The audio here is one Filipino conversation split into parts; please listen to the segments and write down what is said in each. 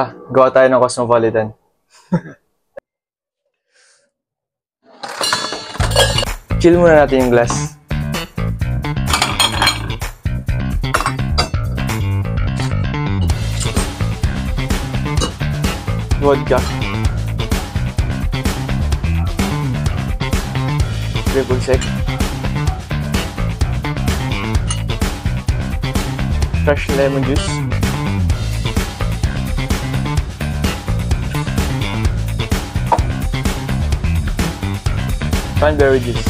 Gawa tayo ng Cosmopolitan. Chill muna natin yung glass. Vodka. Triple sec. Fresh lemon juice. Cranberry juice.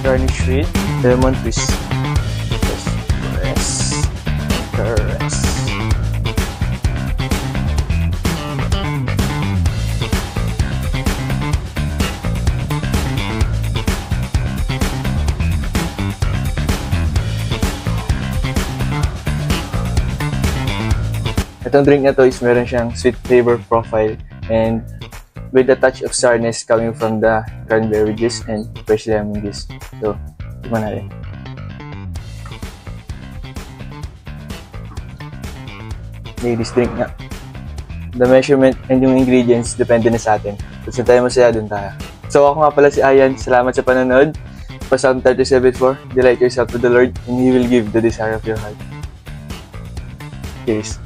Garnish with lemon twist. Press. Itong drink na to is meron siyang sweet flavor profile and with a touch of sourness coming from the cranberry juice and fresh lemon juice. So, tignan natin. Ladies drink nga. The measurement and yung ingredients depende na sa atin. Kung saan tayo masaya, dun tayo. So, ako nga pala si Ayan. Salamat sa panonood. For Psalm 37:4, delight yourself to the Lord and He will give the desire of your heart. Cheers.